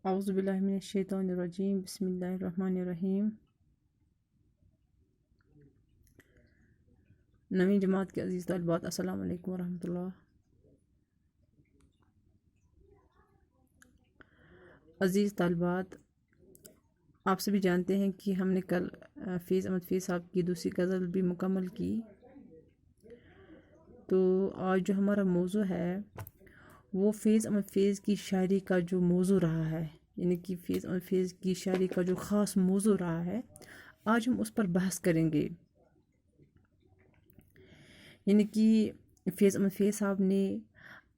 اعوذ باللہ من الشیطان الرجیم بسم اللہ الرحمن الرحیم۔ نویں جماعت کے عزیز طالبات، السلام علیکم ورحمۃ اللہ۔ عزیز طالبات، آپ سبھی جانتے ہیں کہ ہم نے کل فیض احمد فیض صاحب کی دوسری غزل بھی مکمل کی۔ تو آج جو ہمارا موضوع ہے وہ فیض احمد فیض کی شاعری کا جو موضوع رہا ہے، یعنی کہ فیض احمد فیض کی شاعری کا جو خاص موضوع رہا ہے، آج ہم اس پر بحث کریں گے۔ یعنی کہ فیض احمد فیض صاحب نے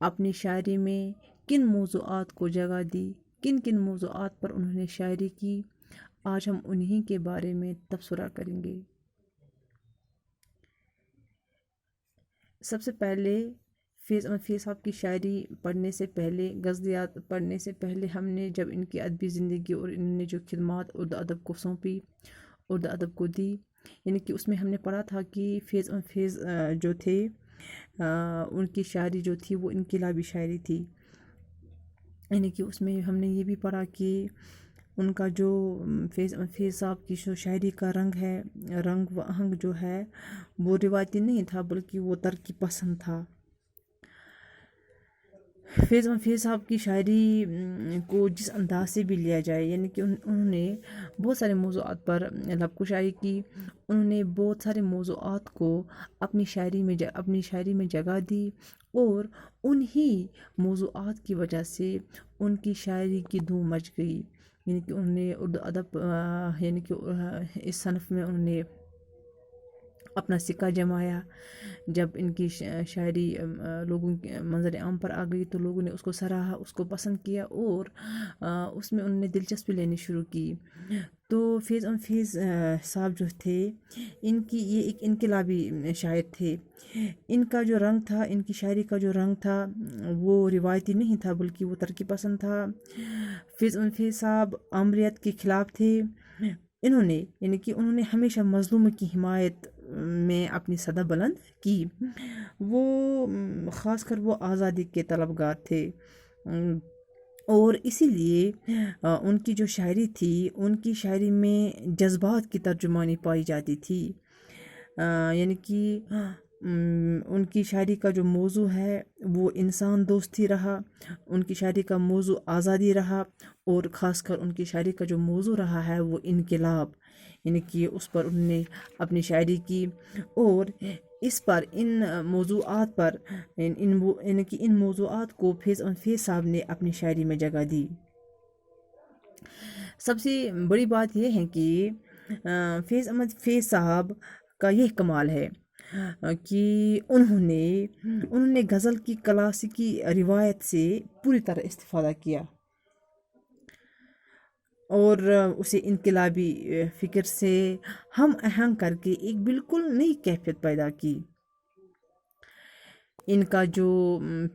اپنی شاعری میں کن موضوعات کو جگہ دی، کن کن موضوعات پر انہوں نے شاعری کی، آج ہم انہی کے بارے میں تبصرہ کریں گے۔ سب سے پہلے فیض احمد فیض صاحب کی شاعری پڑھنے سے پہلے، غزلیات پڑھنے سے پہلے، ہم نے جب ان کی ادبی زندگی اور انہوں نے جو خدمات اردو ادب کو سونپی، اردو ادب کو دی، یعنی کہ اس میں ہم نے پڑھا تھا کہ فیض احمد فیض جو تھے، ان کی شاعری جو تھی وہ انقلابی شاعری تھی۔ یعنی کہ اس میں ہم نے یہ بھی پڑھا کہ ان کا جو فیض احمد فیض صاحب کی جو شاعری کا رنگ ہے، رنگ و آہنگ جو ہے وہ روایتی نہیں تھا، بلکہ وہ ترقی پسند تھا۔ فیض احمد فیض صاحب کی شاعری کو جس انداز سے بھی لیا جائے، یعنی کہ انہوں نے بہت سارے موضوعات پر لب کشائی کی، انہوں نے بہت سارے موضوعات کو اپنی شاعری میں جگہ دی، اور انہی موضوعات کی وجہ سے ان کی شاعری کی دھوم مچ گئی۔ یعنی کہ انہوں نے اردو ادب، یعنی کہ اس صنف میں انہوں نے اپنا سکہ جمایا۔ جب ان کی شاعری لوگوں کے منظر عام پر آ گئی تو لوگوں نے اس کو سراہا، اس کو پسند کیا، اور اس میں انہوں نے دلچسپی لینی شروع کی۔ تو فیض احمد فیض صاحب جو تھے، یہ ایک انقلابی شاعر تھے۔ ان کا جو رنگ تھا، ان کی شاعری کا جو رنگ تھا وہ روایتی نہیں تھا، بلکہ وہ ترقی پسند تھا۔ فیض احمد فیض صاحب آمریت کے خلاف تھے۔ انہوں نے ہمیشہ مظلوم کی حمایت میں اپنی صدا بلند کی۔ وہ خاص کر وہ آزادی کے طلبگار تھے، اور اسی لیے ان کی جو شاعری تھی، ان کی شاعری میں جذبات کی ترجمانی پائی جاتی تھی۔ یعنی کہ ان کی شاعری کا جو موضوع ہے وہ انسان دوستی رہا، ان کی شاعری کا موضوع آزادی رہا، اور خاص کر ان کی شاعری کا جو موضوع رہا ہے وہ انقلاب، یعنی کہ اس پر انہوں نے اپنی شاعری کی، اور ان موضوعات پر یعنی کہ ان موضوعات کو فیض احمد فیض صاحب نے اپنی شاعری میں جگہ دی۔ سب سے بڑی بات یہ ہے کہ فیض احمد فیض صاحب کا یہ کمال ہے کہ انہوں نے غزل کی کلاسیکی روایت سے پوری طرح استفادہ کیا، اور اسے انقلابی فکر سے ہم آہنگ کر کے ایک بالکل نئی کیفیت پیدا کی۔ ان کا جو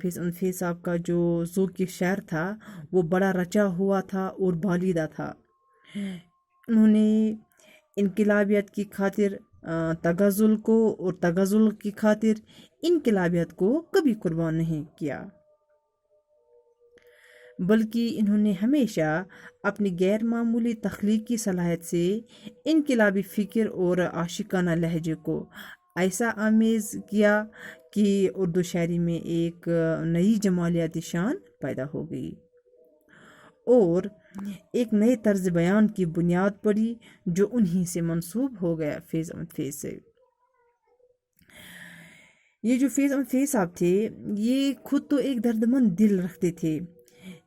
فیض احمد فیض صاحب کا جو ذوق شعر تھا وہ بڑا رچا ہوا تھا اور بالیدہ تھا۔ انہوں نے انقلابیت کی خاطر تغزل کو اور تغزل کی خاطر انقلابیت کو کبھی قربان نہیں کیا، بلکہ انہوں نے ہمیشہ اپنی غیر معمولی تخلیقی صلاحیت سے انقلابی فکر اور عاشقانہ لہجے کو ایسا آمیز کیا کہ اردو شاعری میں ایک نئی جمالیاتی شان پیدا ہو گئی، اور ایک نئے طرز بیان کی بنیاد پڑی جو انہی سے منسوب ہو گیا، فیض احمد فیض سے۔ یہ جو فیض احمد فیض صاحب تھے، یہ خود تو ایک دردمند دل رکھتے تھے۔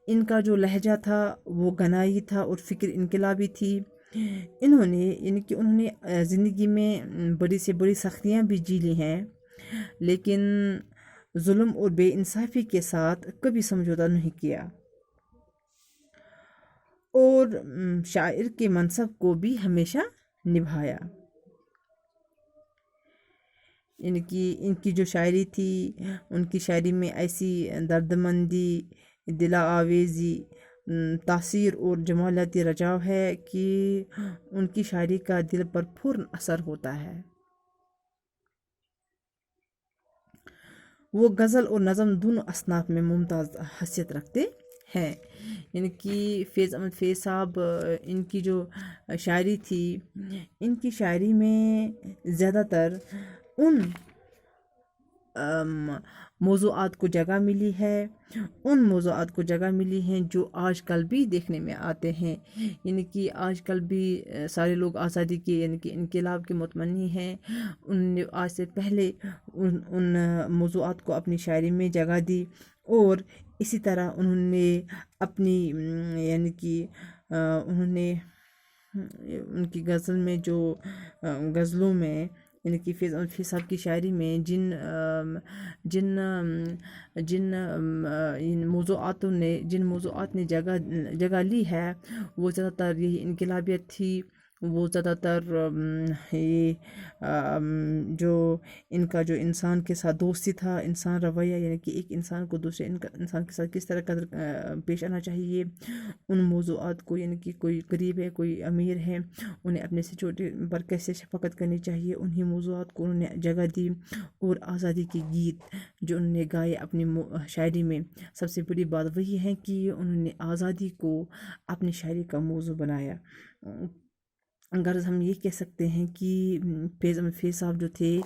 ان کا جو لہجہ تھا وہ گنائی تھا اور فکر انقلابی تھی۔ انہوں نے زندگی میں بڑی سے بڑی سختیاں بھی جی لی ہیں، لیکن ظلم اور بے انصافی کے ساتھ کبھی سمجھوتہ نہیں کیا، اور شاعر کے منصب کو بھی ہمیشہ نبھایا۔ یعنی کہ ان کی جو شاعری تھی، ان کی شاعری میں ایسی دردمندی، دل آویزی، تاثیر اور جمالیاتی رجاو ہے کہ ان کی شاعری کا دل پر فوراً اثر ہوتا ہے۔ وہ غزل اور نظم دونوں اصناف میں ممتاز حیثیت رکھتے ہیں. یعنی کہ فیض احمد فیض صاحب ان کی جو شاعری تھی، ان کی شاعری میں زیادہ تر ان موضوعات کو جگہ ملی ہے، ان موضوعات کو جگہ ملی ہیں جو آج کل بھی دیکھنے میں آتے ہیں. یعنی کہ آج کل بھی سارے لوگ آزادی کے یعنی کہ انقلاب کے متمنی ہیں. ان نے آج سے پہلے ان موضوعات کو اپنی شاعری میں جگہ دی، اور اسی طرح انہوں نے اپنی یعنی کہ انہوں نے ان کی غزل میں جو غزلوں میں یعنی کہ فیض احمد فیض صاحب کی شاعری میں جن جن موضوعات نے جگہ لی ہے، وہ زیادہ تر یہی انقلابیت تھی. وہ زیادہ تر یہ جو ان کا جو انسان کے ساتھ دوستی تھا، انسان رویہ، یعنی کہ ایک انسان کو دوسرے انسان کے ساتھ کس طرح قدر پیش آنا چاہیے، ان موضوعات کو، یعنی کہ کوئی غریب ہے، کوئی امیر ہے، انہیں اپنے سے چھوٹے پر کیسے شفقت کرنی چاہیے، انہی موضوعات کو انہوں نے جگہ دی. اور آزادی کے گیت جو انہوں نے گائے اپنی شاعری میں، سب سے بڑی بات وہی ہے کہ انہوں نے آزادی کو اپنی شاعری کا موضوع بنایا. غرض ہم یہ کہہ سکتے ہیں کہ فیض احمد فیض صاحب جو تھے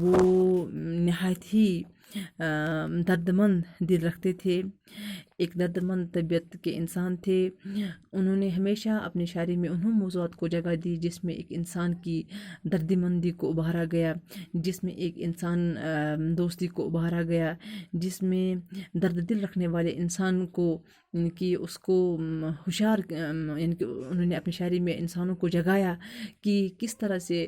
وہ نہایت ہی دردمند دل رکھتے تھے، ایک دردمند طبیعت کے انسان تھے. انہوں نے ہمیشہ اپنی شاعری میں انہوں موضوعات کو جگہ دی جس میں ایک انسان کی دردمندی کو ابھارا گیا، جس میں ایک انسان دوستی کو ابھارا گیا، جس میں درد دل رکھنے والے انسان کو یعنی کہ اس کو ہوشیار یعنی کہ انہوں نے اپنی شاعری میں انسانوں کو جگایا کہ کس طرح سے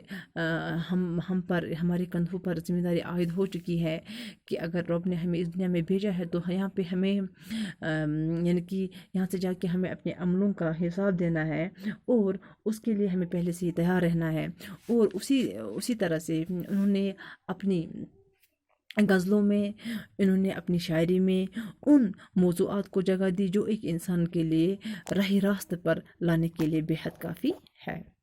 ہم پر، ہمارے کندھوں پر ذمہ داری عائد ہو چکی ہے کہ اگر رب نے ہمیں اس دنیا میں بھیجا ہے تو یہاں پہ ہمیں یعنی کہ یہاں سے جا کے ہمیں اپنے عملوں کا حساب دینا ہے، اور اس کے لیے ہمیں پہلے سے ہی تیار رہنا ہے. اور اسی طرح سے انہوں نے اپنی غزلوں میں، انہوں نے اپنی شاعری میں ان موضوعات کو جگہ دی جو ایک انسان کے لیے راہ راست پر لانے کے لیے بے حد کافی ہے.